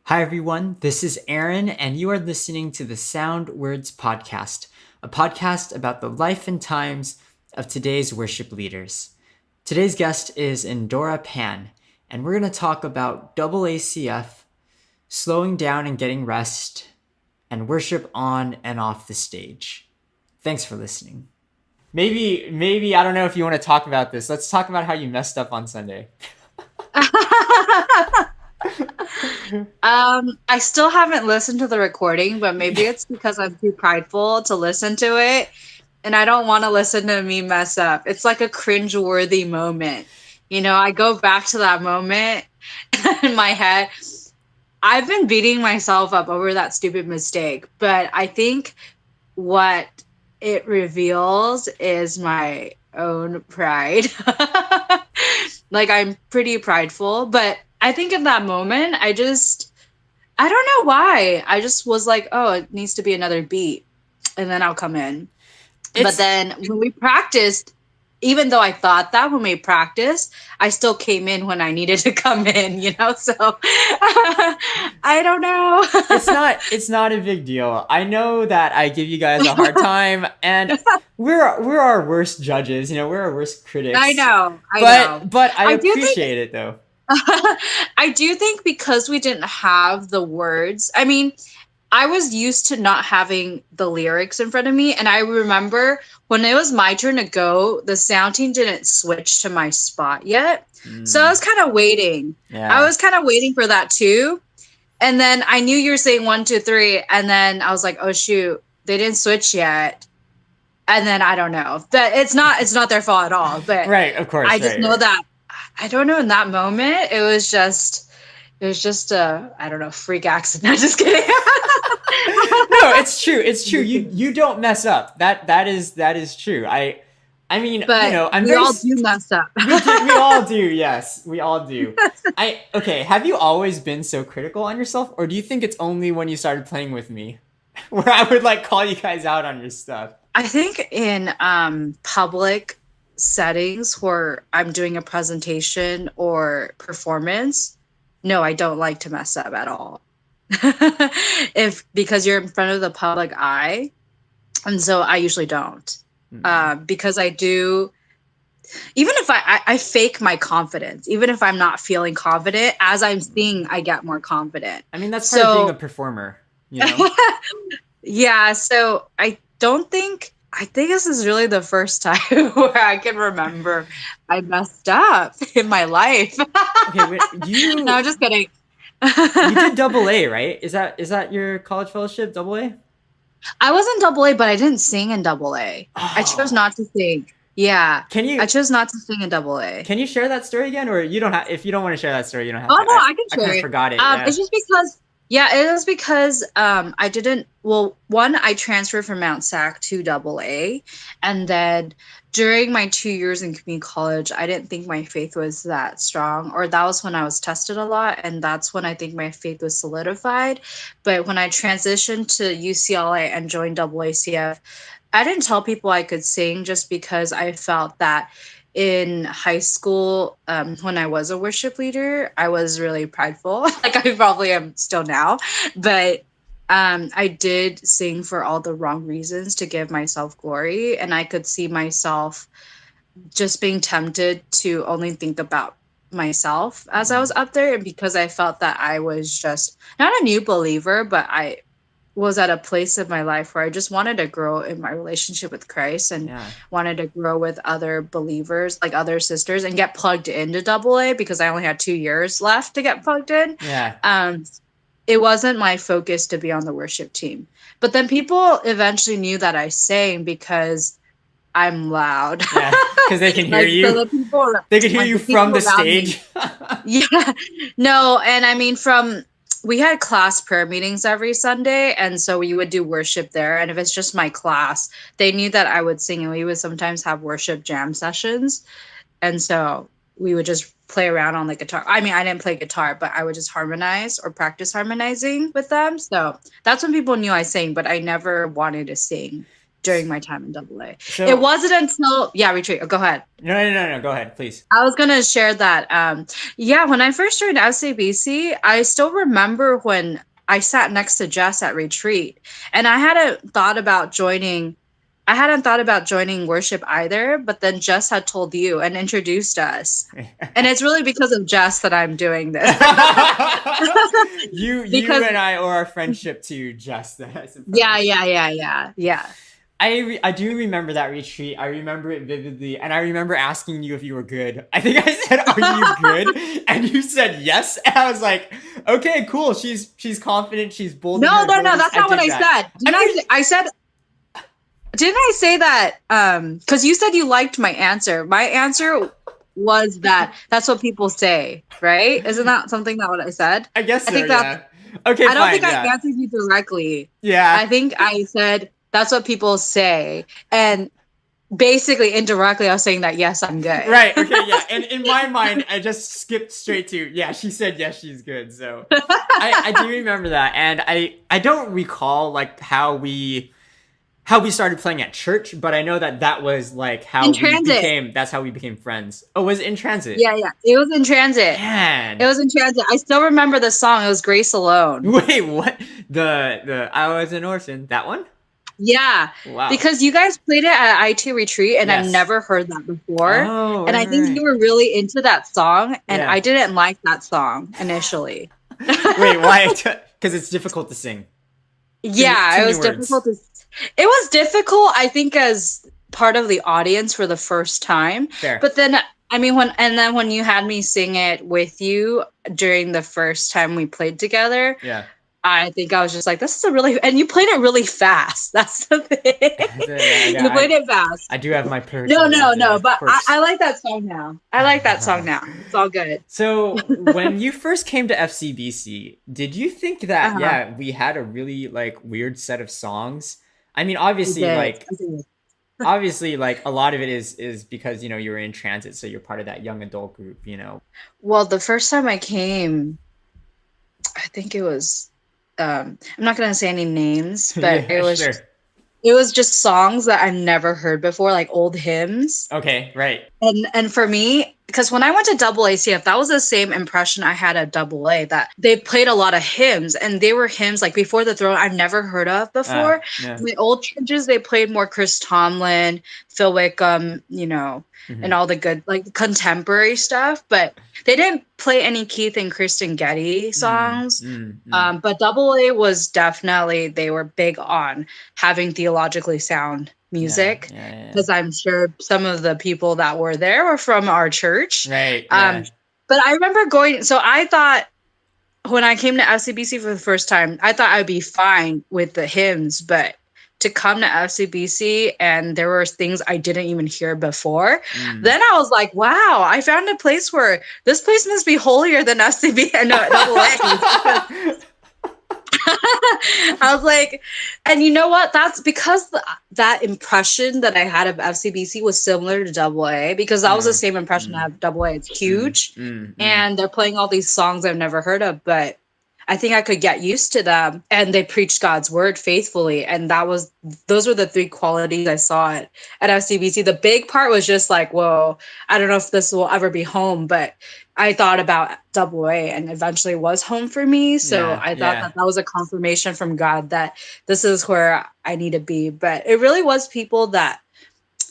Hi, everyone. This is Aaron, and you are listening to the SoundWords podcast, a podcast about the life and times of today's worship leaders. Today's guest is Endora Pan, and we're going to talk about AACF, slowing down and getting rest, and worship on and off the stage. Thanks for listening. Maybe, I don't know if you want to talk about this. Let's talk about how you messed up on Sunday. I still haven't listened to the recording, but maybe it's because I'm too prideful to listen to it, and I don't want to listen to me mess up. It's like a cringe-worthy moment. I go back to that moment in my head. I've been beating myself up over that stupid mistake, but I think what it reveals is my own pride. Like, I'm pretty prideful, but I think in that moment, I don't know why. I just was like, oh, it needs to be another beat, and then I'll come in. But then when we practiced, even though I thought that when we practiced, I still came in when I needed to come in, So I don't know. It's not a big deal. I know that I give you guys a hard time, and we're our worst judges. We're our worst critics. I know. But I appreciate it though. I do think because we didn't have the words. I mean, I was used to not having the lyrics in front of me, and I remember when it was my turn to go, the sound team didn't switch to my spot yet. So I was kind of waiting. Yeah. I was kind of waiting for that too. And then I knew you were saying 1, 2, 3, and then I was like, oh shoot, they didn't switch yet. And then I don't know. That it's not their fault at all. But right, of course. I just know that I don't know, in that moment, it was just a, I don't know, freak accident. I'm just kidding. No, it's true. It's true. You don't mess up. That is true. I mean, but we all do mess up. we all do. Yes, we all do. Okay. Have you always been so critical on yourself, or do you think it's only when you started playing with me, where I would call you guys out on your stuff? I think in public settings where I'm doing a presentation or performance, no, I don't like to mess up at all. Because you're in front of the public eye, and so I usually don't. Because I do, even if I fake my confidence, even if I'm not feeling confident, as I'm singing, I get more confident. I mean, that's part of being a performer, Yeah, so I think this is really the first time where I can remember I messed up in my life. Okay, wait, No, I'm just kidding. You did AA, right? Is that your college fellowship, AA? I was in AA, but I didn't sing in AA. Oh. I chose not to sing. Yeah. I chose not to sing in AA. Can you share that story again, or you don't have? If you don't want to share that story, you don't have. Oh no, I can share it. I forgot it. It's just because. Yeah, it was because I didn't. Well, one, I transferred from Mount Sac to AA, and then during my 2 years in community college, I didn't think my faith was that strong, or that was when I was tested a lot, and that's when I think my faith was solidified. But when I transitioned to UCLA and joined AACF, I didn't tell people I could sing just because I felt that in high school, when I was a worship leader, I was really prideful. Like I probably am still now, but I did sing for all the wrong reasons to give myself glory. And I could see myself just being tempted to only think about myself as I was up there. And because I felt that I was just not a new believer, but I was at a place in my life where I just wanted to grow in my relationship with Christ and wanted to grow with other believers, like other sisters, and get plugged into AA because I only had 2 years left to get plugged in. Yeah. It wasn't my focus to be on the worship team. But then people eventually knew that I sang because I'm loud. Yeah, because they can hear you. So they can hear you from the stage. Yeah. No, and I mean we had class prayer meetings every Sunday, and so we would do worship there. And if it's just my class, they knew that I would sing, and we would sometimes have worship jam sessions. And so we would just play around on the guitar. I mean, I didn't play guitar, but I would just harmonize or practice harmonizing with them. So that's when people knew I sang, but I never wanted to sing during my time in AA. So It wasn't until retreat. Oh, go ahead. no. Go ahead, please. I was gonna share that. When I first joined SABC, I still remember when I sat next to Jess at retreat, and I hadn't thought about joining. I hadn't thought about joining worship either, but then Jess had told you and introduced us, and it's really because of Jess that I'm doing this. you Because and I owe our friendship to Jess. I suppose. yeah. I do remember that retreat. I remember it vividly, and I remember asking you if you were good. I think I said, "Are you good?" And you said yes, and I was like, "Okay, cool. She's confident. She's bold." No. That's not what I said. I said. Didn't I say that? Because you said you liked my answer. My answer was that's what people say, right? Isn't that something that what I said? I guess so. I think yeah. Okay. I don't fine, think I answered you directly. Yeah. I think I said that's what people say, and basically indirectly I was saying that yes, I'm good. Right. Okay. Yeah. And in my mind, I just skipped straight to she said yes, she's good. So I do remember that, and I don't recall like how we started playing at church, but I know that was like how that's how we became friends. Oh, was it In Transit? Yeah. It was In Transit. Man. It was In Transit. I still remember the song. It was Grace Alone. Wait, what? The I Was an Orphan, that one? Yeah. Wow. Because you guys played it at IT Retreat, and I've never heard that before. Oh, and I think you were really into that song, and I didn't like that song initially. Wait, why? Because it's difficult to sing. Yeah, it was difficult It was difficult, I think, as part of the audience for the first time. Fair. But then, I mean, when you had me sing it with you during the first time we played together, I think I was just like, this is and you played it really fast. That's the thing. You played it fast. I do have my perks. No, but I like that song now. It's all good. So when you first came to FCBC, did you think that, we had a really like weird set of songs? I mean, obviously, like a lot of it is because, you were in transit, so you're part of that young adult group, Well, the first time I came, I think it was, I'm not going to say any names, but it was just songs that I've never heard before, like old hymns. Okay, right. And for me, because when I went to AACF, that was the same impression I had at AA, that they played a lot of hymns, and they were hymns like Before the Throne I've never heard of before. The old churches, they played more Chris Tomlin, Phil Wickham, and all the good like contemporary stuff, but they didn't play any Keith and Kristen Getty songs. But AA was definitely, they were big on having theologically sound music, because I'm sure some of the people that were there were from our church. Right. But I remember so I thought when I came to FCBC for the first time, I thought I'd be fine with the hymns, but to come to FCBC and there were things I didn't even hear before, then I was like, wow, I found a place where this place must be holier than FCB. AA. I was like, and you know what? That's because that impression that I had of FCBC was similar to AA, because that was the same impression I have of AA. It's huge, and they're playing all these songs I've never heard of, but I think I could get used to them, and they preached God's word faithfully. And those were the three qualities I saw at FCBC. The big part was just like, whoa, I don't know if this will ever be home, but I thought about AA and eventually was home for me. So I thought that was a confirmation from God that this is where I need to be. But it really was people that,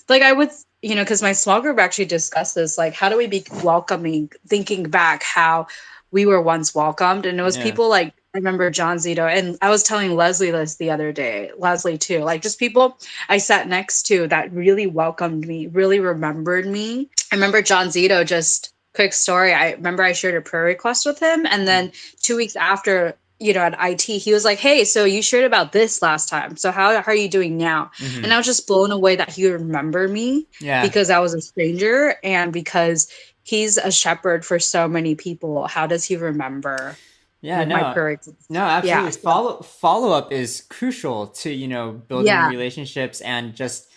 like, I would, because my small group actually discussed this, like, how do we be welcoming, thinking back how we were once welcomed. And it was people like, I remember John Zito, and I was telling Leslie this the other day, Leslie too, like just people I sat next to that really welcomed me, really remembered me. I remember John Zito, just quick story. I remember I shared a prayer request with him. And then 2 weeks after, at IT, he was like, hey, so you shared about this last time. So how are you doing now? And I was just blown away that he would remember me because I was a stranger, and because he's a shepherd for so many people. How does he remember? My prayer? No, absolutely. Follow up is crucial to, building relationships and just,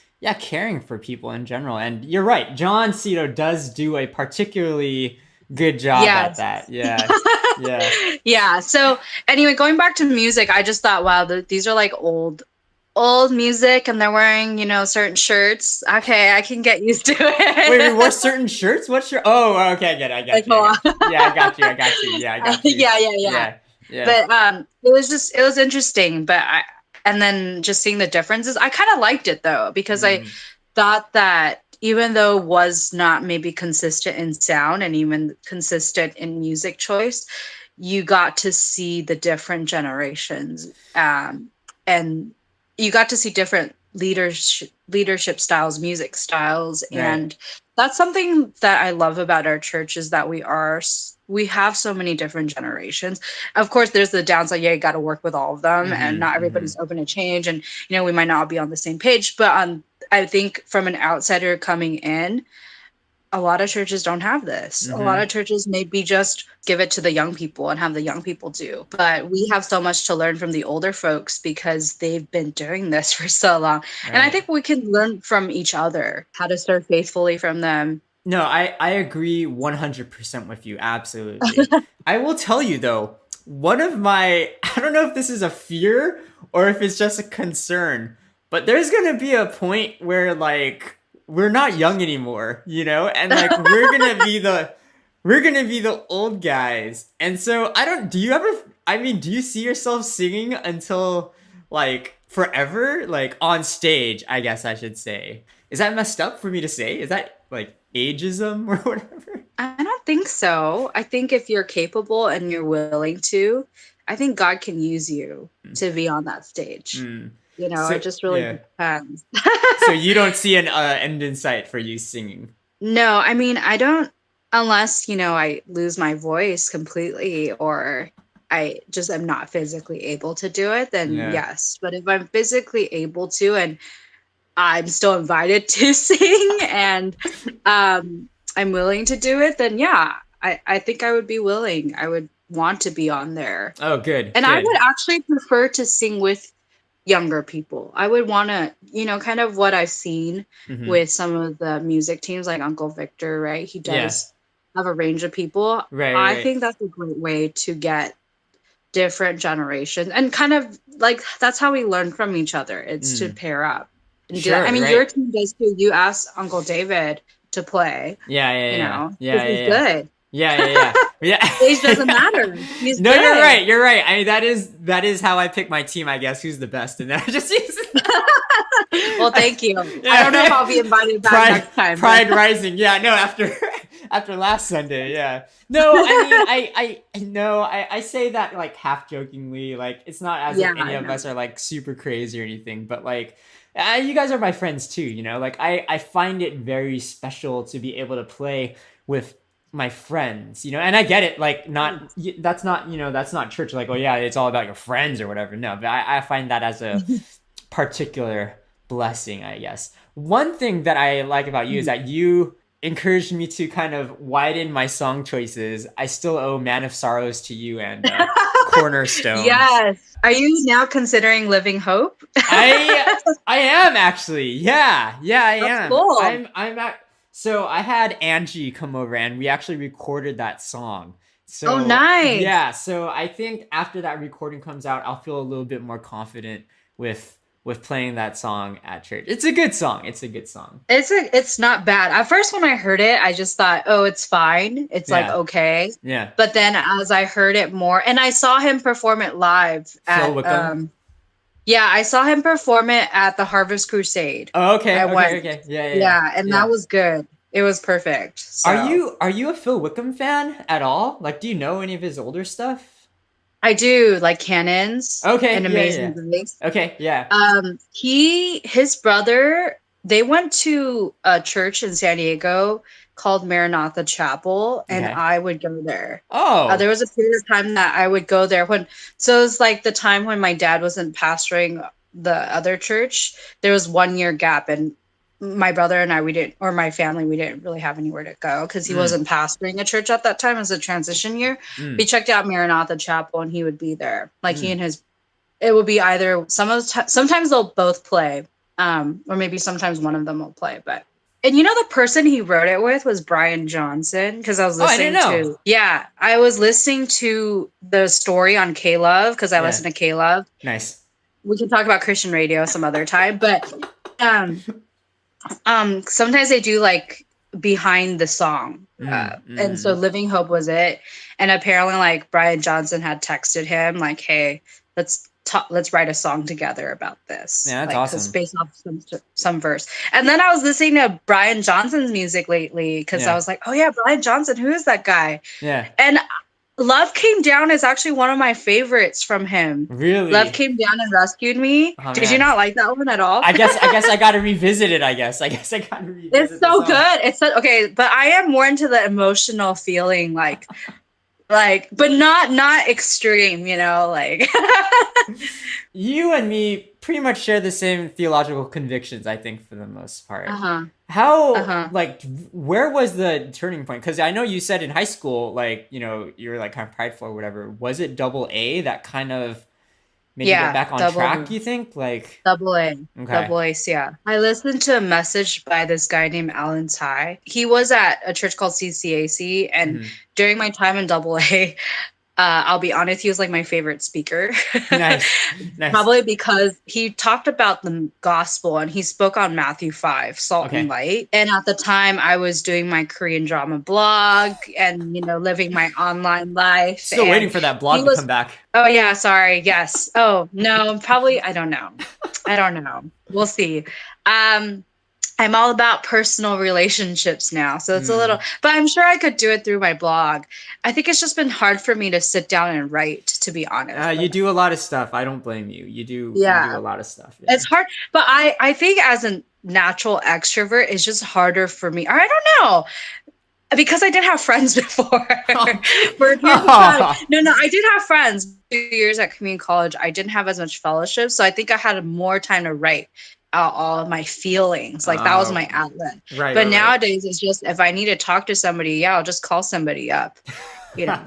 caring for people in general. And you're right. John Cito does do a particularly good job at that. Yeah. So anyway, going back to music, I just thought, wow, these are like old old music and they're wearing, certain shirts, okay, I can get used to it. Wait, we wore certain shirts? What shirt? Oh, okay, I got Like, you. hold on. Yeah, I got you. Yeah, I got you. Yeah. Yeah, yeah. But it was interesting. But and then just seeing the differences, I kind of liked it though, because I Mm, thought that even though it was not maybe consistent in sound and even consistent in music choice, you got to see the different generations, and you got to see different leadership styles, music styles, right. and that's something that I love about our church, is that we have so many different generations. Of course, there's the downside. Yeah, you got to work with all of them, and not everybody's open to change, and we might not be on the same page. But I think from an outsider coming in, a lot of churches don't have this. A lot of churches maybe just give it to the young people and have the young people do. But we have so much to learn from the older folks because they've been doing this for so long. And I Right. think we can learn from each other, how to serve faithfully from them. No, I agree 100% with you. Absolutely. I will tell you though, one of my, I don't know if this is a fear or if it's just a concern, but there's going to be a point where like we're not young anymore, and like we're going to be the old guys. And so do you ever, I mean, do you see yourself singing until like forever, like on stage, I guess I should say? Is that messed up for me to say? Is that like ageism or whatever? I don't think so. I think if you're capable and you're willing to, I think God can use you to be on that stage. Mm. It So just really yeah. depends. So you don't see an end in sight for you singing. No, I mean, I don't, unless, I lose my voice completely, or I just am not physically able to do it, then Yeah. yes. But if I'm physically able to and I'm still invited to sing, and I'm willing to do it, then yeah, I think I would be willing. I would want to be on there. Oh, good. And I Good. would actually prefer to sing with younger people. I would want to, kind of what I've seen Mm-hmm. with some of the music teams, like Uncle Victor, right? He Yeah. does have a range of people. Right. I Right. think that's a great way to get different generations, and kind of like that's how we learn from each other. It's to Mm. pair up and do that. I Sure. mean, your Right. team does too. You asked Uncle David to play, Yeah. Yeah. Yeah. Yeah. because Yeah. he's Yeah. good. Yeah. Age Yeah. doesn't matter. He's No, you're good. right. You're right. I mean, that is how I pick my team. I guess who's the best, and then I just use Well, thank you. Yeah, I don't know if yeah. I'll be invited back next time. Pride rising. Yeah, no, after last Sunday, yeah. No, I mean I know I say that like half jokingly, like it's not as Yeah, if any I of know. us are like super crazy or anything, but like you guys are my friends too, like I find it very special to be able to play with my friends, and I get it, like not that's not that's not church, like, oh yeah, it's all about your friends or whatever. No, but I find that as a particular blessing, I guess. One thing that I like about you is that you encouraged me to kind of widen my song choices. I still owe Man of Sorrows to you and Cornerstone. Yes. Are you now considering Living Hope? I am actually. Yeah. Yeah, I That's am. cool. I'm at So I had Angie come over and we actually recorded that song. So Oh, nice. yeah, so I think after that recording comes out, I'll feel a little bit more confident with playing that song at church. It's a good song. It's a good song. It's not bad. At first when I heard it, I just thought, oh, it's fine. It's like Yeah. okay. Yeah. But then as I heard it more, and I saw him perform it live Phil Wickham? yeah, I saw him perform it at the Harvest Crusade. Oh, okay. I Okay. went. Okay. Yeah. Yeah, and Yeah. that was good. It was perfect. So. Are you a Phil Wickham fan at all? Like, do you know any of his older stuff? I do, like Cannons Okay. and Yeah. Amazing Grace. Okay. Yeah. His brother, they went to a church in San Diego called Maranatha Chapel, and Okay. I would go there. Oh. There was a period of time that I would go there so it was like the time when my dad wasn't pastoring the other church. There was 1 year gap, and my brother and I, my family, we didn't really have anywhere to go because he wasn't pastoring a church at that time. It was a transition year. We checked out Maranatha Chapel, and he would be there. Like it would be either sometimes they'll both play, or maybe sometimes one of them will play. And the person he wrote it with was Brian Johnson, because I was listening I was listening to the story on K-Love because I listened to K-Love. Nice. we can talk about Christian radio some other time, but um sometimes they do like behind the song. And so Living Hope was it. And apparently like Brian Johnson had texted him like, hey, let's write a song together about this. Yeah, that's like, awesome. Based off some verse. And then I was listening to Brian Johnson's music lately because I was like, oh yeah, Brian Johnson, who is that guy? Yeah. And Love Came Down is actually one of my favorites from him. Really? Love Came Down and Rescued Me. Oh, Did you not like that one at all? I guess I gotta revisit it, I guess I gotta revisit it. It's so good. It's so, okay, but I am more into the emotional feeling, like, but not extreme, you know, like. You and me pretty much share the same theological convictions, I think, for the most part. How, like, where was the turning point? Because I know you said in high school, like, you know, you were like kind of prideful or whatever. Was it double A that kind of made you get back on track, you think? Like double A. Okay. Double A, yeah. I listened to a message by this guy named Alan Ty. He was at a church called CCAC, and during my time in double A, I'll be honest, he was like my favorite speaker. Nice. Probably because he talked about the gospel and he spoke on Matthew 5, salt and light. And at the time I was doing my Korean drama blog and, you know, living my online life. Still waiting for that blog to come back. Oh yeah, sorry. Yes. Oh no, probably. I don't know. We'll see. I'm all about personal relationships now. So it's a little, but I'm sure I could do it through my blog. I think it's just been hard for me to sit down and write, to be honest. You do a lot of stuff. I don't blame you. You do a lot of stuff. Yeah. It's hard, but I think as a natural extrovert, it's just harder for me. Or I don't know. Because I did have friends before. No, I did have friends. 2 years at community college, I didn't have as much fellowship. So I think I had more time to write out all of my feelings. Like that was my outlet. Right. But nowadays it's just, if I need to talk to somebody, I'll just call somebody up, you know.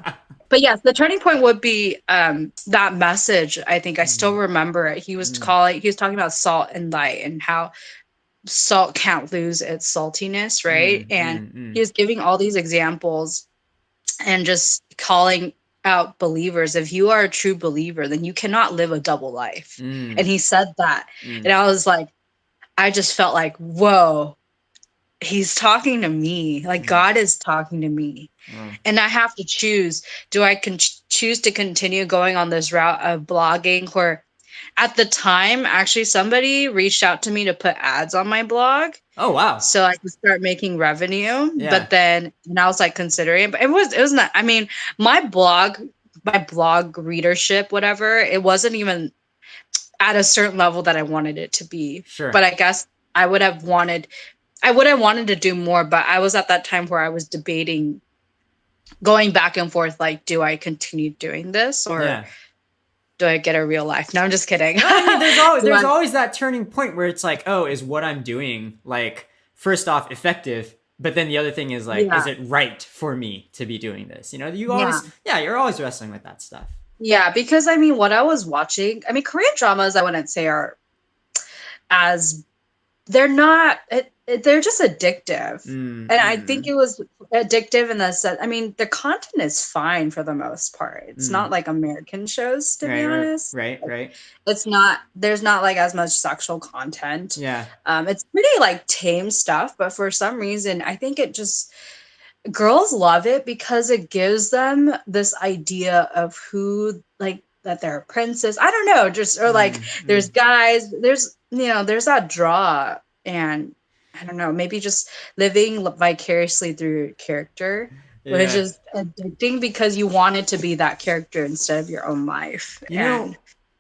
But yes, the turning point would be that message. I think I still remember it. He was talking about salt and light and how salt can't lose its saltiness, right? And he was giving all these examples and just calling out believers. If you are a true believer, then you cannot live a double life. And he said that. And I was like, I just felt like, whoa, he's talking to me. Like God is talking to me. And I have to choose. Do I choose to continue going on this route of blogging, where at the time, actually, somebody reached out to me to put ads on my blog. Oh, wow. So I could start making revenue. Yeah. But then, and I was like considering it, but it was not, I mean, my blog readership, whatever, it wasn't even at a certain level that I wanted it to be. Sure. But I guess I would have wanted to do more, but I was at that time where I was debating, going back and forth, like, do I continue doing this or do I get a real life? No, I'm just kidding. No, I mean, there's always that turning point where it's like, oh, is what I'm doing, like, first off, effective? But then the other thing is like, is it right for me to be doing this? You know, you're always wrestling with that stuff. Yeah, because I mean, what I was watching, I mean, Korean dramas, I wouldn't say are as, they're not, they're just addictive. And I think it was addictive in the sense, I mean, the content is fine for the most part. It's not like American shows, to be honest. Right. It's not, there's not like as much sexual content. Yeah. It's pretty like tame stuff, but for some reason, I think it just, girls love it because it gives them this idea of who, like, that they're a princess. I don't know, just, or like, there's guys, there's, you know, there's that draw, and I don't know, maybe just living vicariously through your character, which is addicting because you want it to be that character instead of your own life. You know,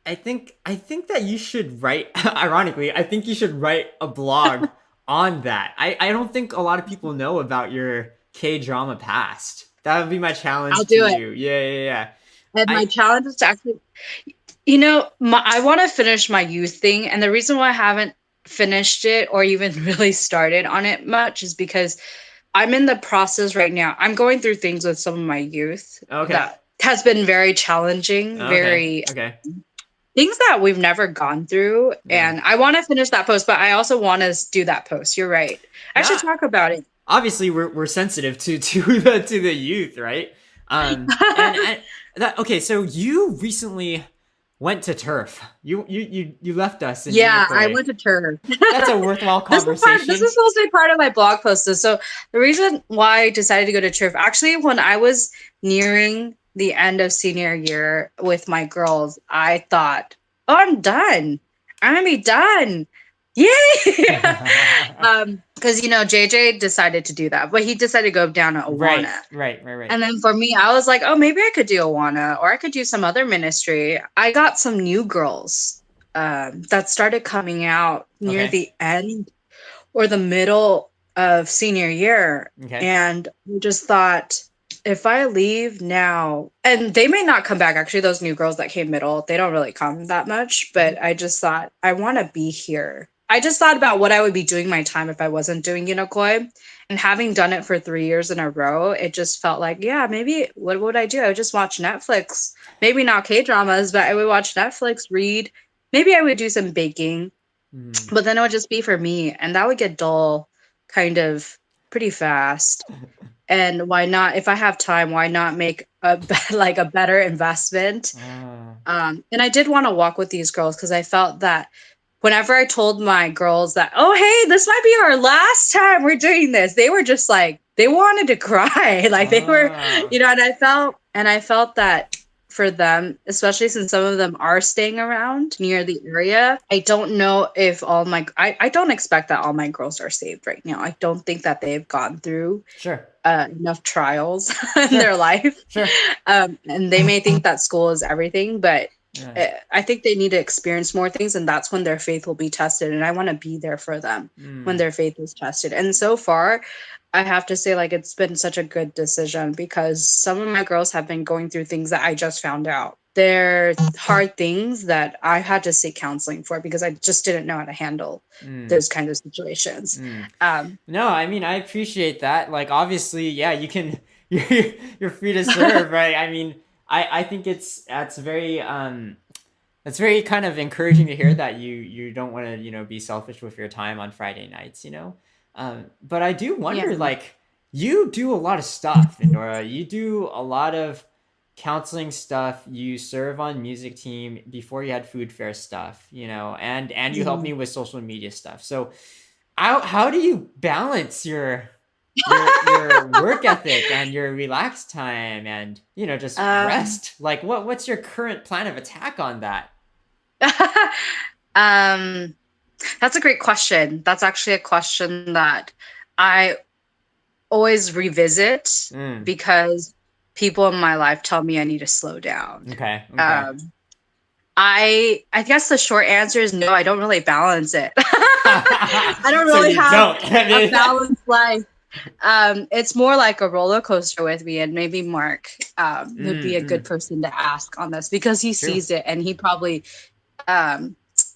I think that you should write, ironically, I think you should write a blog on that. I don't think a lot of people know about your K-drama past. That would be my challenge to you. Yeah. And my challenge is to actually, you know, I want to finish my youth thing. And the reason why I haven't finished it or even really started on it much is because I'm in the process right now. I'm going through things with some of my youth that has been very challenging, very things that we've never gone through. And I want to finish that post, but I also want to do that post. You're right. I should talk about it. Obviously, we're sensitive to the youth, right? Okay, so you recently went to turf. You left us in Yeah, I Iroquois. went to turf. That's a worthwhile This is part. This conversation. is supposed to be part of my blog post. So the reason why I decided to go to turf, actually, when I was nearing the end of senior year with my girls, I thought, "Oh, I'm done. I'm gonna be done. Yay!" Because JJ decided to do that, but he decided to go down to Right, Awana. right. And then for me, I was like, oh, maybe I could do Awana or I could do some other ministry. I got some new girls that started coming out near Okay. the end or the middle of senior year. Okay. And we just thought, if I leave now, and they may not come back, actually, those new girls that came middle, they don't really come that much. But I just thought, I want to be here. I just thought about what I would be doing my time if I wasn't doing Unicoi. And having done it for 3 years in a row, it just felt like, yeah, maybe what would I do? I would just watch Netflix. Maybe not K-dramas, but I would watch Netflix, read. Maybe I would do some baking, but then it would just be for me. And that would get dull kind of pretty fast. And why not, if I have time, why not make a better investment? And I did want to walk with these girls because I felt that whenever I told my girls that, oh, hey, this might be our last time we're doing this, they were just like, they wanted to cry. Like they were, and I felt that for them, especially since some of them are staying around near the area, I don't know if I don't expect that all my girls are saved right now. I don't think that they've gone through Sure. enough trials in their life. Sure. And they may think that school is everything, but Yeah. I think they need to experience more things, and that's when their faith will be tested. And I want to be there for them when their faith is tested. And so far, I have to say, like, it's been such a good decision because some of my girls have been going through things that I just found out. They're hard things that I had to seek counseling for because I just didn't know how to handle those kinds of situations. No, I mean, I appreciate that. Like, obviously, yeah, you can, you're free to serve, right? I mean, I think that's very kind of encouraging to hear that you don't want to be selfish with your time on Friday nights. But I do wonder, Yeah. like, you do a lot of stuff, Endora. You do a lot of counseling stuff. You serve on music team before you had food fair stuff, and you help me with social media stuff. So how do you balance your work ethic and your relaxed time and just rest? Like what's your current plan of attack on that? That's a great question. That's actually a question that I always revisit because people in my life tell me I need to slow down. Okay. I guess the short answer is no, I don't really balance it. I don't really have a balanced life. It's more like a roller coaster with me, and maybe Mark would be a good person to ask on this because he sees it and he probably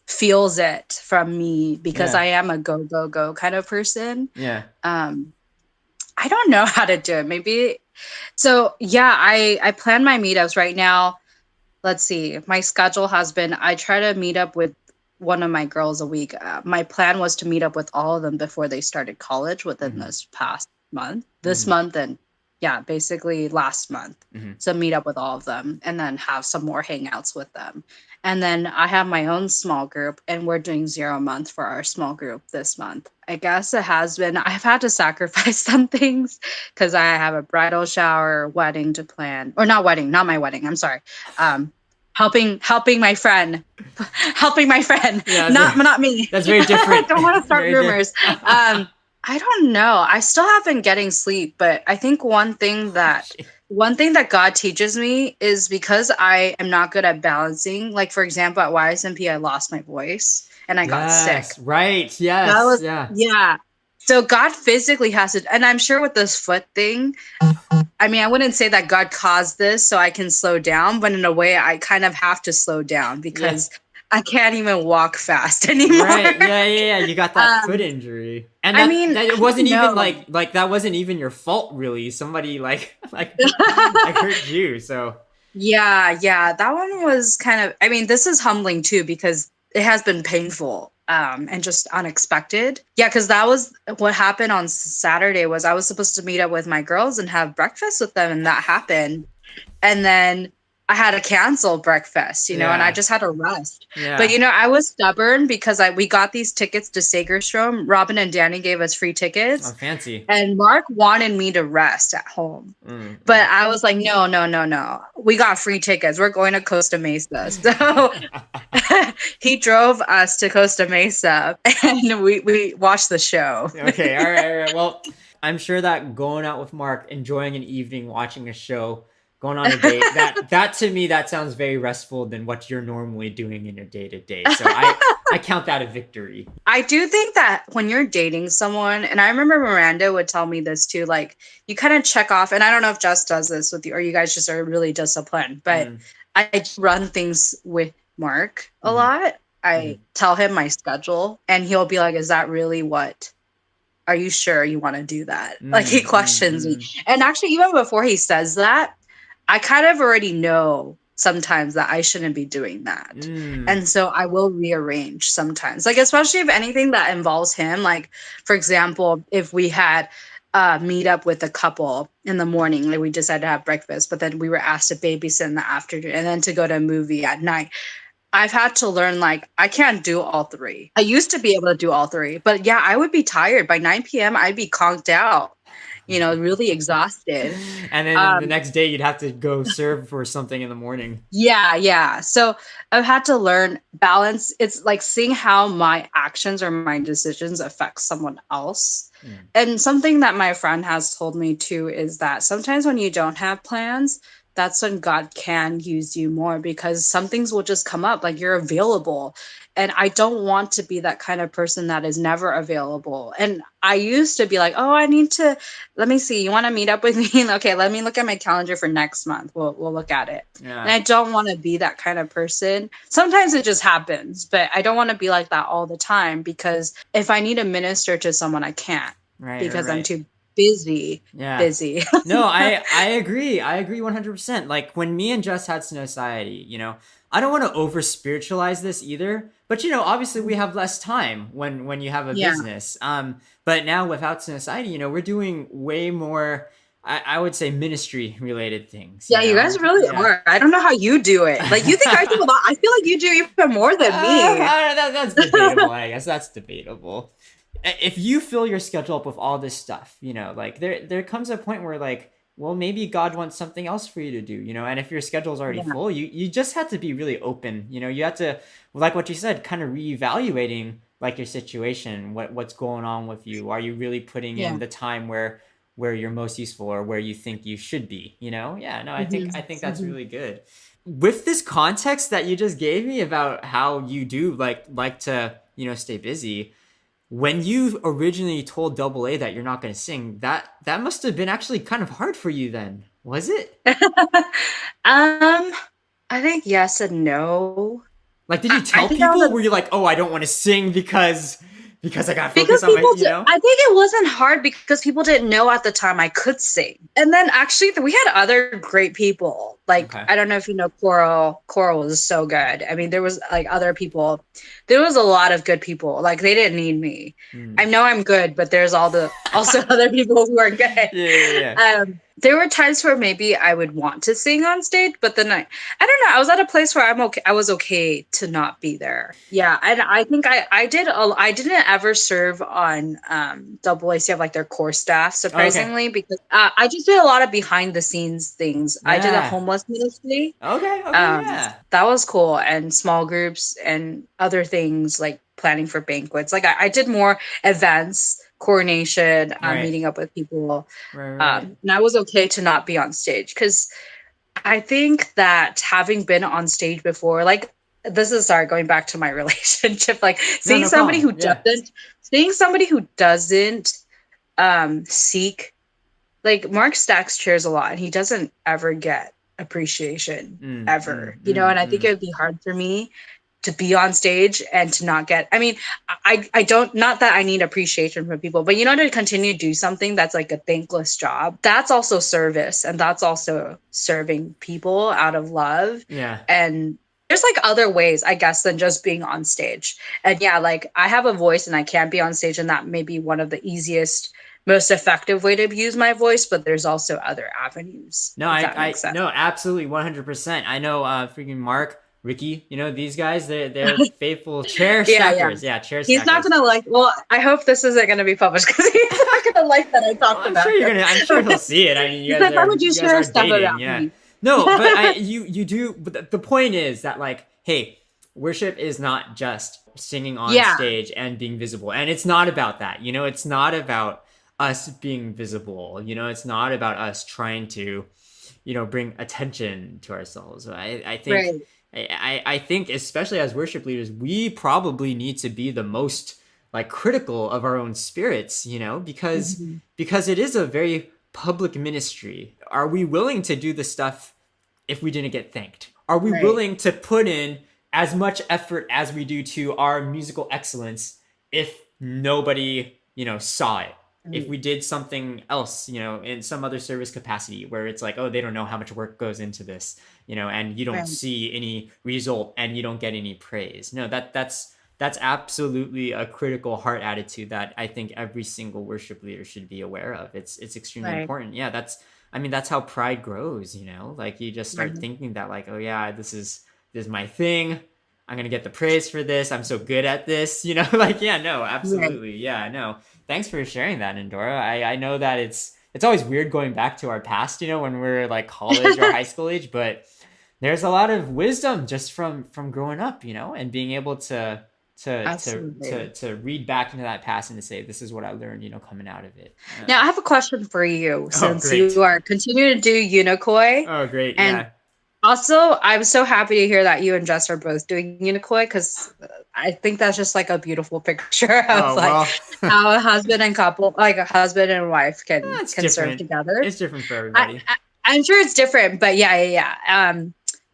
feels it from me because I am a go kind of person. Yeah. I don't know how to do it. Maybe. So yeah, I plan my meetups right now. Let's see. My schedule has been, I try to meet up with one of my girls a week. My plan was to meet up with all of them before they started college within this past month. This month and basically last month. So meet up with all of them and then have some more hangouts with them. And then I have my own small group and we're doing 0 month for our small group this month. I guess it has been, I've had to sacrifice some things because I have a bridal shower, wedding to plan, or not my wedding. I'm sorry. Helping my friend, Yeah, not me. That's very different. I don't want to start rumors. I don't know. I still have been getting sleep, but I think one thing that God teaches me is because I am not good at balancing. Like for example, at YSMP, I lost my voice and I got sick. Right. Yes. Yeah. So God physically has to, and I'm sure with this foot thing, I mean, I wouldn't say that God caused this so I can slow down, but in a way I kind of have to slow down because I can't even walk fast anymore. Right. Yeah. You got that foot injury. And that wasn't even like that wasn't even your fault really. Somebody like hurt you. So yeah, that one was kind of, I mean, this is humbling too because it has been painful and just unexpected. Yeah, because that was what happened on Saturday was I was supposed to meet up with my girls and have breakfast with them, and that happened. And then I had to cancel breakfast, and I just had to rest. But Yeah. I was stubborn because we got these tickets to Sagerstrom. Robin and Danny gave us free tickets, Oh, fancy. and Mark wanted me to rest at home. Mm, But I was like, no, no, no, no. We got free tickets. We're going to Costa Mesa. So he drove us to Costa Mesa, and we watched the show. Okay, all right, all right. Well, I'm sure that going out with Mark, enjoying an evening, watching a show, going on a date, that to me that sounds very restful than what you're normally doing in your day to day. So I count that a victory. I do think that when you're dating someone, and I remember Miranda would tell me this too, like you kind of check off, and I don't know if Jess does this with you or you guys just are really disciplined, but I run things with Mark a lot. I tell him my schedule and he'll be like, is that really what? Are you sure you want to do that? Like he questions me. And actually, even before he says that, I kind of already know sometimes that I shouldn't be doing that. And so I will rearrange sometimes, like, especially if anything that involves him, like, for example, if we had meet up with a couple in the morning, like we decided to have breakfast, but then we were asked to babysit in the afternoon and then to go to a movie at night. I've had to learn, like, I can't do all three. I used to be able to do all three, but yeah, I would be tired. By 9 p.m., I'd be conked out, really exhausted. And then the next day you'd have to go serve for something in the morning. Yeah, yeah. So I've had to learn balance. It's like seeing how my actions or my decisions affect someone else. And something that my friend has told me too is that sometimes when you don't have plans, that's when God can use you more because some things will just come up, like you're available. And I don't want to be that kind of person that is never available. And I used to be like, oh, let me see, you want to meet up with me? Okay, let me look at my calendar for next month. We'll look at it. Yeah. And I don't want to be that kind of person. Sometimes it just happens, but I don't want to be like that all the time because if I need to minister to someone, I can't because I'm too busy. No, I agree. I agree 100%. Like when me and Jess had Society, I don't want to over spiritualize this either, but obviously we have less time when you have a business. But now without Society, we're doing way more, I would say, ministry related things. Yeah, you guys really are. I don't know how you do it. Like you think I do a lot. I feel like you do even more than me. That's debatable. I guess that's debatable. If you fill your schedule up with all this stuff, like there comes a point where like, well, maybe God wants something else for you to do, and if your schedule is already full, you just have to be really open. You have to, like what you said, kind of reevaluating like your situation, what's going on with you. Are you really putting in the time where you're most useful or where you think you should be, I think that's really good. With this context that you just gave me about how you do like to, stay busy, when you originally told AA that you're not going to sing, that must have been actually kind of hard for you then, was it? I think yes and no. Like, did you tell people? Were you like, oh, I don't want to sing because I got to focus on my, I think it wasn't hard because people didn't know at the time I could sing. And then actually we had other great people. Like, I don't know if you know Coral. Coral was so good. I mean, there was like other people. There was a lot of good people. Like they didn't need me. I know I'm good, but there's also other people who are good. Yeah. There were times where maybe I would want to sing on stage, but then I don't know. I was at a place where I'm okay. I was okay to not be there. Yeah, and I think I didn't ever serve on AACF like their core staff, surprisingly, because I just did a lot of behind the scenes things. I did a homeless ministry. Okay. That was cool, and small groups and other things like planning for banquets. Like I did more events. Coordination, meeting up with people. And I was okay to not be on stage because I think that having been on stage before, like this is going back to my relationship, like seeing somebody who doesn't seek, like Mark stacks chairs a lot and he doesn't ever get appreciation ever, and I think it would be hard for me to be on stage and to not get, I mean, I don't, not that I need appreciation from people, but to continue to do something that's like a thankless job, that's also service and that's also serving people out of love. Yeah. And there's like other ways, I guess, than just being on stage. And like I have a voice and I can't be on stage, and that may be one of the easiest most effective way to use my voice, but there's also other avenues, No, if that makes sense. no, absolutely 100%. I know freaking Mark, Ricky, these guys, they're faithful chair Yeah, yeah. stackers. Yeah, chair He's not stackers. gonna like. Well, I hope this isn't gonna be published because he's not gonna like that I Well, talked about him. I'm sure he'll see it. I mean, He's like, "Why would you you guys share are stuff dating. about Yeah. me?" No, but you do, but the point is that like, hey, worship is not just singing on Yeah, stage and being visible. And it's not about that. It's not about us being visible. It's not about us trying to, bring attention to ourselves. I think right. I think especially as worship leaders, we probably need to be the most like critical of our own spirits, Mhm. because it is a very public ministry. Are we willing to do the stuff if we didn't get thanked? Are we Right. willing to put in as much effort as we do to our musical excellence if nobody, saw it? If Right. we did something else, in some other service capacity where it's like, oh, they don't know how much work goes into this, and you don't Right. see any result and you don't get any praise. No, that's absolutely a critical heart attitude that I think every single worship leader should be aware of. It's extremely Right. important. Yeah, that's how pride grows, like you just start Right. thinking that like, oh yeah, this is my thing. I'm gonna get the praise for this. I'm so good at this, like yeah, no, Right. absolutely. Yeah, no. Thanks for sharing that, Endora. I know that it's always weird going back to our past, when we're like college or high school age, but there's a lot of wisdom just from growing up, and being able Absolutely. to read back into that past and to say this is what I learned, coming out of it. Now, I have a question for you, Oh, since great. you are continuing to do Unikoi, Oh, great. and Yeah. also, I'm so happy to hear that you and Jess are both doing Unikoi because I think that's just like a beautiful picture of Oh, like well. how a husband and couple, like a husband and wife, It's can serve different. together. It's different for I, everybody. I'm sure it's different, but yeah.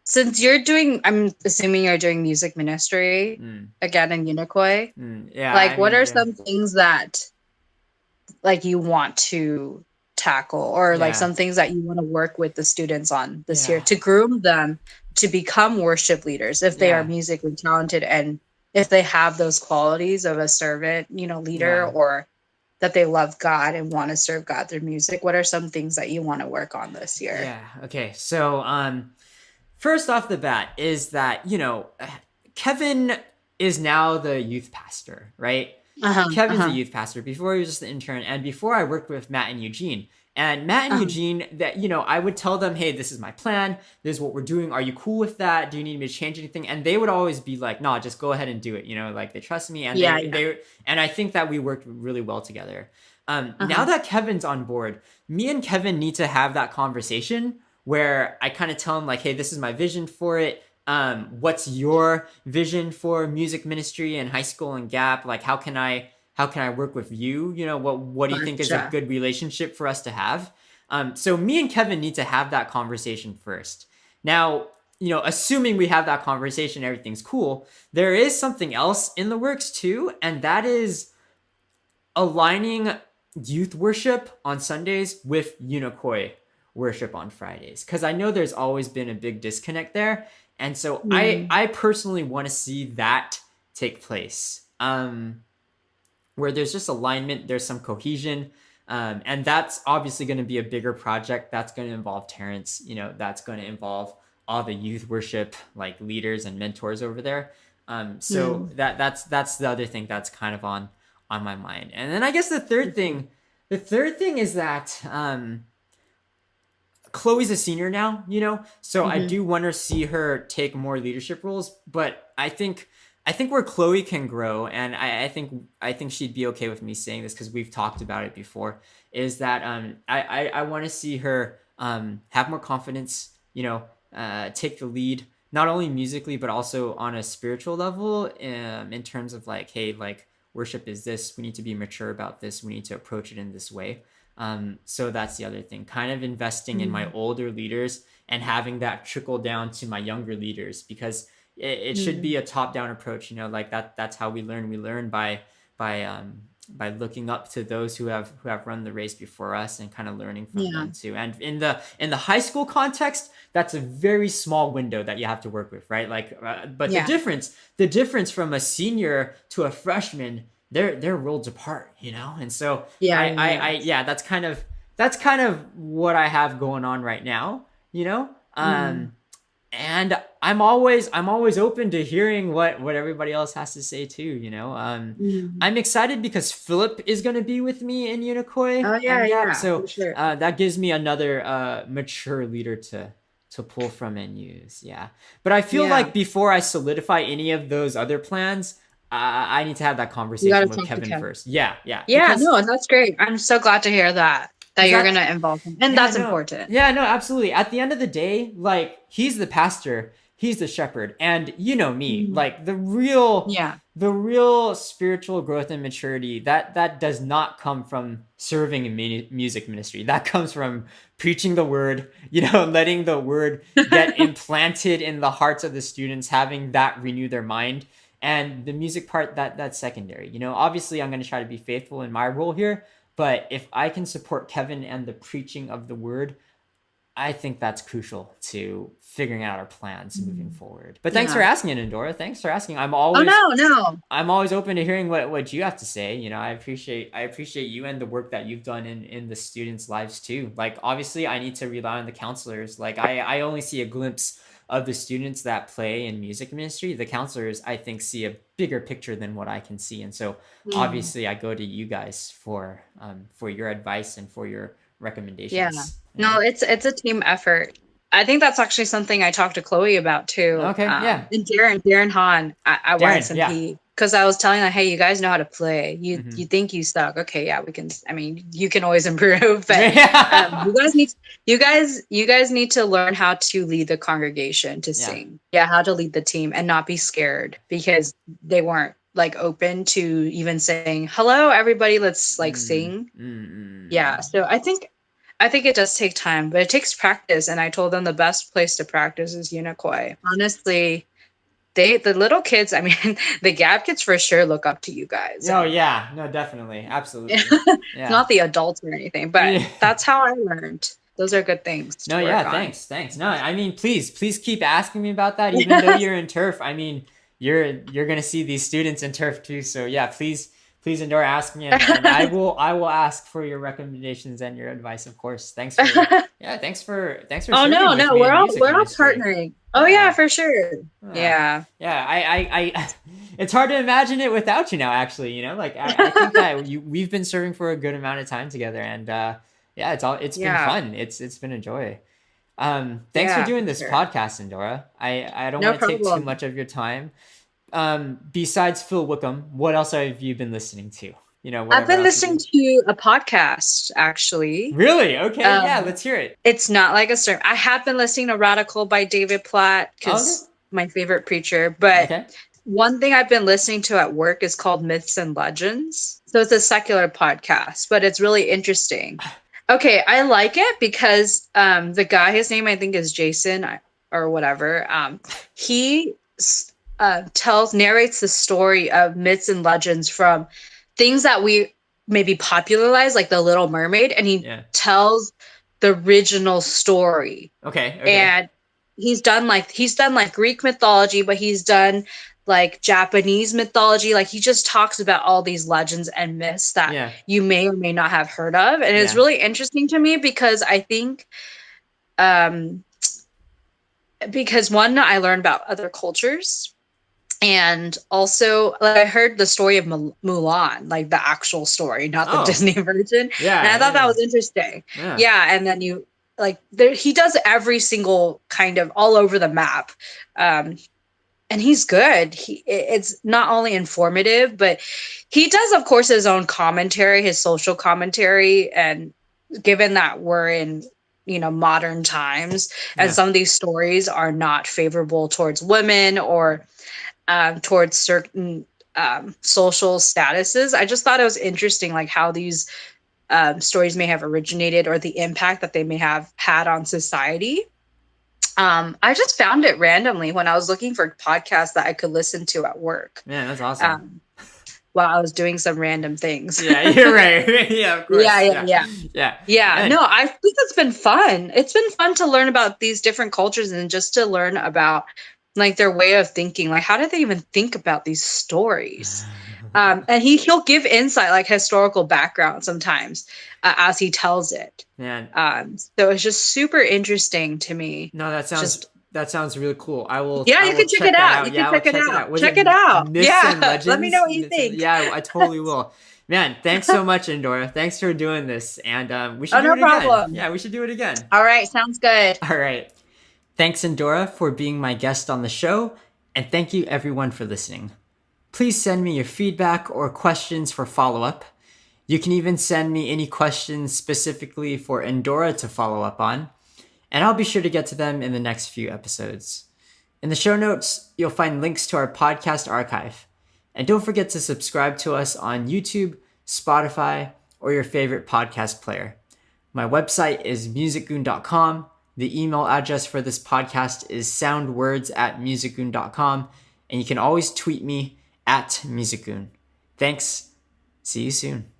Since you're doing, I'm assuming you're doing music ministry Mm, again in Unikoi. yeah, I Like, what mean, are yeah. some things that like you want to tackle, or like Yeah. some things that you want to work with the students on this year Yeah. to groom them to become worship leaders if they are Yeah. musically talented and if they have those qualities of a servant, leader, Yeah. or that they love God and want to serve God through music? What are some things that you want to work on this year? Yeah. Okay. So, first off the bat is that, Kevin is now the youth pastor, right? Uh-huh. Kevin's a Uh-huh. youth pastor. Before he was just the intern, and before I worked with Matt and Eugene. And Matt and Uh-huh. Eugene, that I would tell them, hey, this is my plan. This is what we're doing. Are you cool with that? Do you need me to change anything? And they would always be like, nah, just go ahead and do it. Like they trust me, and Yeah, yeah. and I think that we worked really well together. Now Uh-huh. that Kevin's on board, me and Kevin need to have that conversation where I kind of tell him like, hey, this is my vision for it. What's your vision for music ministry and high school and Gap? Like, how can I work with you? What do you think is a Gotcha. good relationship for us to have? So me and Kevin need to have that conversation first. Now, assuming we have that conversation, everything's cool. There is something else in the works too, and that is aligning youth worship on Sundays with Unikoi worship on Fridays. Because I know there's always been a big disconnect there. And so Mm. I personally want to see that take place. Where there's just alignment, there's some cohesion. And that's obviously going to be a bigger project. That's going to involve Terrence, that's going to involve all the youth worship like leaders and mentors over there. So Mm. that's the other thing that's kind of on my mind. And then I guess the third thing is that Chloe's a senior now, so I Mhm. do want to see her take more leadership roles. But I think where Chloe can grow, and I think she'd be okay with me saying this because we've talked about it before, is that I want to see her have more confidence, take the lead not only musically but also on a spiritual level, in terms of like, hey, like worship is this, we need to be mature about this, we need to approach it in this way. So that's the other thing, kind of investing in my Mm. older leaders and having that trickle down to my younger leaders, because it should Mm. be a top down approach, like that's how we learn by looking up to those who have run the race before us and kind of learning from Yeah. them too. And in the high school context, that's a very small window that you have to work with, right? Like but Yeah. the difference from a senior to a freshman, they're worlds apart, you know. And so Yeah, yeah. yeah, that's kind of what I have going on right now, you know. Mm. And I'm always open to hearing what everybody else has to say too, you know. Mm. I'm excited because Philip is going to be with me in Unicoi Oh and yeah, Gap, yeah, so for sure. that gives me another mature leader to pull from and use. Yeah, but I feel Yeah, like before I solidify any of those other plans, I need to have that you got to conversation with talk to Kevin Kevin. first. Yeah, yeah, Yeah, no, and that's great. I'm so glad to hear that you're that gonna involve him, and yeah, that's no. important. Yeah, no, absolutely. At the end of the day, like he's the pastor, he's the shepherd, and you know me, Mm. like Yeah. the real spiritual growth and maturity that does not come from serving in music ministry. That comes from preaching the word, you know, letting the word get implanted in the hearts of the students, having that renew their mind. And the music part that's secondary. You know, obviously I'm going to try to be faithful in my role here, but if I can support Kevin and the preaching of the word, I think that's crucial to figuring out our plans moving Mm. forward. But thanks for Yeah. asking, Endora. Thanks for asking. Oh no, no. I'm always open to hearing what you have to say. You know, I appreciate you and the work that you've done in the students' lives too. Like obviously I need to rely on the counselors. Like I only see a glimpse of the students that play in music ministry. The counselors I think see a bigger picture than what I can see. And so Mm. obviously I go to you guys for your advice and for your Yeah. recommendations. Yeah. No, it's a team effort. I think that's actually something I talked to Chloe about too. Okay. Yeah. And Darren Hahn at Darren. Yeah. YSMP. Because I was telling her, hey, you guys know how to play. Mm-hmm. You think you suck. Okay, yeah, we can. I mean, you can always improve, but Yeah. you guys need to learn how to lead the congregation to Yeah. sing. Yeah, how to lead the team and not be scared because they weren't like open to even saying hello, everybody. Let's like Mm, sing. mm, mm. Yeah, so I think it does take time, but it takes practice. And I told them the best place to practice is Unicoi. Honestly, the little kids, I mean, the Gap kids for sure look up to you guys. Oh And yeah, no, definitely, absolutely, it's yeah, not the adults or anything, but yeah. that's how I learned. Those are good things No, to yeah, work on. thanks. No, I mean, please keep asking me about that. Even though you're in turf, I mean, you're gonna see these students in turf too. So yeah, please Endora, ask me, and I will ask for your recommendations and your advice, of course. Thanks for Oh serving no, with no, me in music we're all ministry. partnering. Oh yeah, Yeah, for sure. yeah, Yeah. yeah. It's hard to imagine it without you now. Actually, you know, like I think that we've been serving for a good amount of time together, and yeah, it's been Yeah. fun. It's been a joy. Thanks for Yeah, doing for this sure. podcast, Endora. I don't No want to take too problem. much of your time. Besides Phil Wickham, what else have you been listening to? You know, I've whatever been else you listening do. to a podcast actually. Really? Okay. Yeah. Um, Let's hear it. it's not like a sermon. I have been listening to Radical by David Platt Oh, okay. because my favorite preacher. But Okay. one thing I've been listening to at work is called Myths and Legends. So it's a secular podcast, but it's really interesting. Okay, I like it because the guy, his name I think is Jason or whatever. He narrates the story of myths and legends from things that we maybe popularized, like the Little Mermaid, and he Yeah. tells the original story. Okay. Okay. And he's done like Greek mythology, but he's done like Japanese mythology. Like he just talks about all these legends and myths that Yeah. you may or may not have heard of. And it's Yeah. really interesting to me because I think um because one, I learned about other cultures. And also, like, I heard the story of Mulan, like the actual story, not the Oh. Disney version. And I Yeah. thought that Yeah. was interesting. Yeah. Yeah. And then he does every single kind of all over the map. Um, and he's good. It's not only informative, but he does, of course, his own commentary, his social commentary. And given that we're in, modern times, and Yeah. some of these stories are not favorable towards women or towards certain social statuses. I just thought it was interesting, like how these stories may have originated or the impact that they may have had on society. I just found it randomly when I was looking for podcasts that I could listen to at work Man, that's awesome. um, while I was doing some random things. Yeah, you're right. Yeah, of Yeah, course. yeah, Yeah. yeah. Yeah. Yeah, And no, I think it's been fun. It's been fun to learn about these different cultures and just to learn about like their way of thinking. Like, how did they even think about these stories? And he'll give insight, like historical background sometimes, as he tells it. Man, So it's just super interesting to me. no, Just that sounds really cool. yeah, I you will can check it check that out. You out. can Yeah, I will check it check it out. out. Was Check it it out. Myths and Yeah. Let me know Legends? what you think. Yeah, I totally will. Man, thanks so much, Endora. Thanks for doing this, and we should Oh, do no it again. problem. Yeah, we should do it again. All right, sounds good. All right. Thanks, Endora, for being my guest on the show, and thank you everyone for listening. Please send me your feedback or questions for follow up. You can even send me any questions specifically for Endora to follow up on, and I'll be sure to get to them in the next few episodes. In the show notes, you'll find links to our podcast archive. And don't forget to subscribe to us on YouTube, Spotify, or your favorite podcast player. My website is musicgoon.com. The email address for this podcast is soundwords@musicgoon.com. And you can always tweet me at Musicgoon. Thanks. See you soon.